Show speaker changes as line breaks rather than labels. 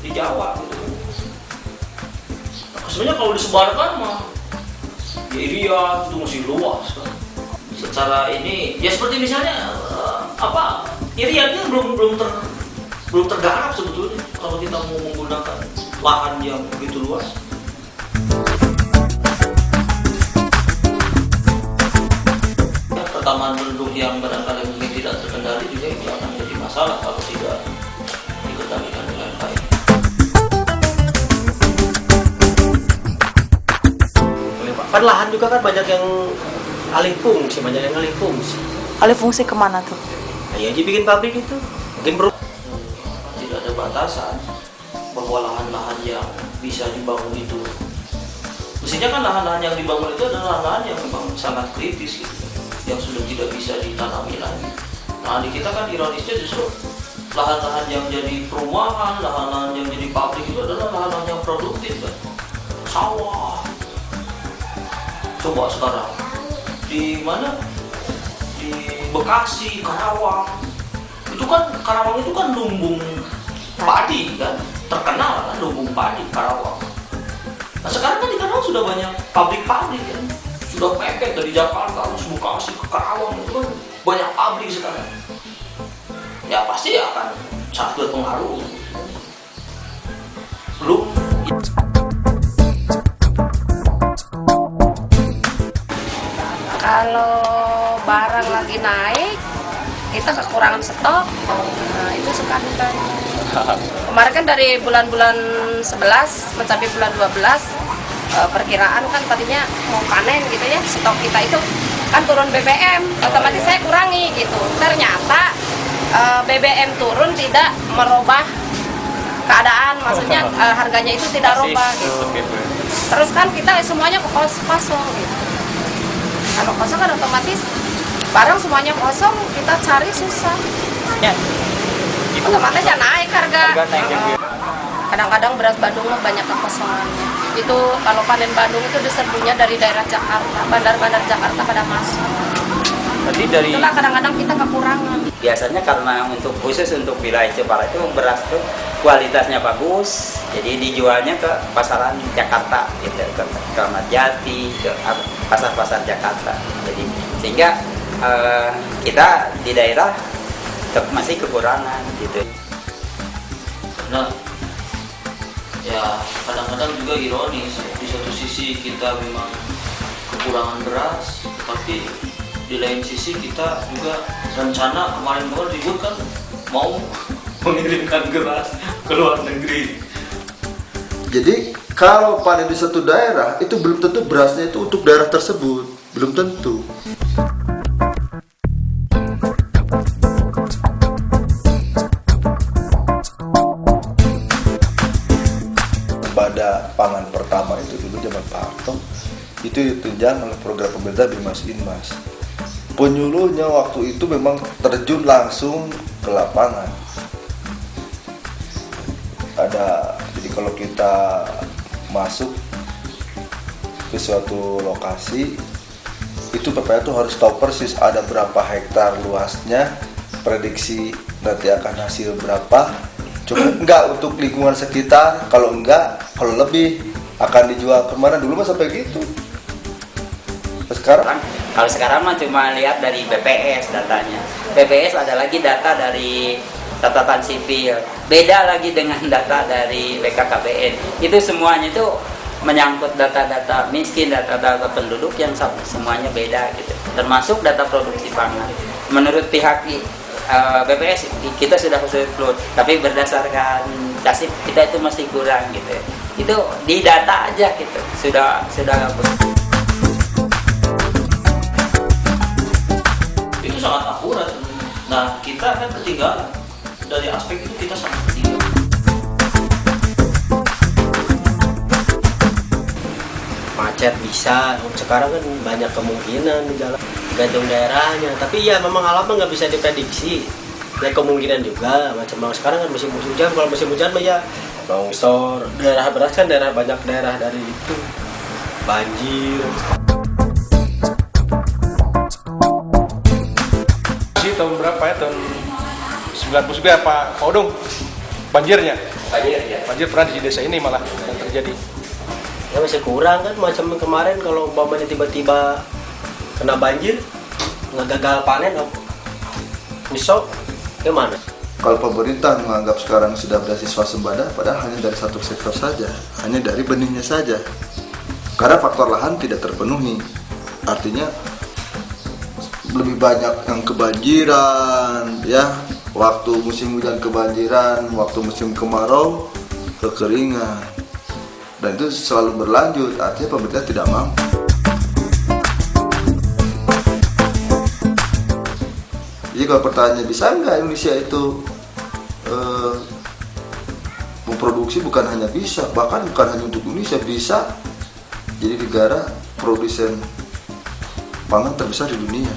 di Jawa gitu. Nah, sebenarnya kalau disebarkan mah di Irian itu masih luas kan. Secara ini ya seperti misalnya Irian ini belum tergarap sebetulnya kalau kita mau menggunakan lahan yang begitu luas. Pertamanan penduduk yang barangkali mungkin tidak terkendali juga itu akan menjadi masalah kalau tidak dikendalikan dengan baik.
Kan lahan juga kan banyak yang alih fungsi, Alih fungsi
kemana tuh?
Ya aja bikin pabrik itu, bikin
Tidak ada batasan bahwa lahan-lahan yang bisa dibangun itu, mestinya kan lahan-lahan yang dibangun itu adalah lahan yang memang sangat kritis gitu, yang sudah tidak bisa ditanami lagi. Nah di kita kan ironisnya justru lahan-lahan yang jadi perumahan, lahan-lahan yang jadi pabrik itu adalah lahan-lahan yang produktif kan. Sawah. Coba sekarang di mana? Di Bekasi, Karawang. Karawang itu kan lumbung padi kan, terkenal kan lumbung padi Karawang. Nah sekarang kan di Karawang sudah banyak pabrik-pabrik kan, sudah pepet dari Jakarta, terus Bekasi ke Karawang itu kan banyak pabrik sekarang. Ya pasti akan sangat berpengaruh. Belum.
Kalau barang lagi naik, kita kekurangan stok, nah itu suka ditanya. Kemarin kan dari bulan-bulan 11 mencapai bulan 12, perkiraan kan tadinya mau panen gitu ya, stok kita itu kan turun BBM, otomatis saya kurangi gitu. Ternyata BBM turun tidak merubah keadaan, maksudnya harganya itu tidak rubah gitu. Terus kan kita semuanya kosong gitu. Kalau kosong kan otomatis barang semuanya kosong, kita cari susah.
Ya.
Otomatis ya naik harga. Kadang-kadang beras Bandung banyak kekosongannya. Itu kalau panen Bandung itu diserbunya dari daerah Jakarta, bandar-bandar Jakarta pada masuk. Itulah kadang-kadang kita kekurangan.
Biasanya karena khusus untuk wilayah Jepara itu beras itu kualitasnya bagus, jadi dijualnya ke pasaran Jakarta, gitu, ke Kramat Jati, ke pasar-pasar Jakarta. Jadi sehingga kita di daerah masih kekurangan, gitu.
Nah, ya kadang-kadang juga ironis. Di satu sisi kita memang kekurangan beras, tapi di lain sisi kita juga rencana kemarin ribut kan mau mengirimkan beras ke luar negeri.
Jadi kalau panen di satu daerah itu belum tentu berasnya itu untuk daerah tersebut, belum tentu. Pada pangan pertama itu dulu zaman Pak Harto itu ditunjang oleh program pemerintah Bimas Inmas. Penyuluhnya waktu itu memang terjun langsung ke lapangan. Jadi kalau kita masuk ke suatu lokasi itu PPA itu harus tahu persis ada berapa hektar luasnya, prediksi nanti akan hasil berapa, cukup enggak untuk lingkungan sekitar, kalau enggak, kalau lebih akan dijual kemana, dulu mah sampai gitu.
Kalau sekarang mah cuma lihat dari BPS datanya. BPS ada lagi data dari catatan sipil, beda lagi dengan data dari BKKBN. Itu semuanya itu menyangkut data-data miskin, data-data penduduk yang semuanya beda gitu. Termasuk data produksi pangan. Menurut pihak BPS kita sudah surplus, tapi berdasarkan kasih kita itu masih kurang gitu. Itu di data aja gitu. Sudah
Itu sangat akurat. Nah kita kan ketinggalan dari aspek itu, kita sangat ketinggalan.
macet bisa. Sekarang kan banyak kemungkinan di jalan, gantung daerahnya. Tapi ya memang alam nggak bisa diprediksi. Ya kemungkinan juga macam sekarang kan musim hujan. Kalau musim hujan mah ya longsor. Daerah beras kan banyak daerah dari itu banjir.
Tahun berapa ya? Tahun 99 Pak Odong.
banjirnya.
Banjir ya.
Banjir pernah di desa ini malah yang terjadi.
Ya masih kurang kan, macam kemarin kalau umpamanya tiba-tiba kena banjir, nggak gagal panen, nyesok, gimana?
Kalau pemerintah menganggap sekarang sudah berhasil swasembada, padahal hanya dari satu sektor saja, hanya dari benihnya saja. Karena faktor lahan tidak terpenuhi, artinya lebih banyak yang kebanjiran, ya. Waktu musim hujan kebanjiran, waktu musim kemarau kekeringan, dan itu selalu berlanjut. Artinya pemerintah tidak mampu. Jadi kalau pertanyaannya bisa nggak Indonesia itu memproduksi, bukan hanya bisa, bahkan bukan hanya untuk Indonesia, bisa jadi negara produsen pangan terbesar di dunia.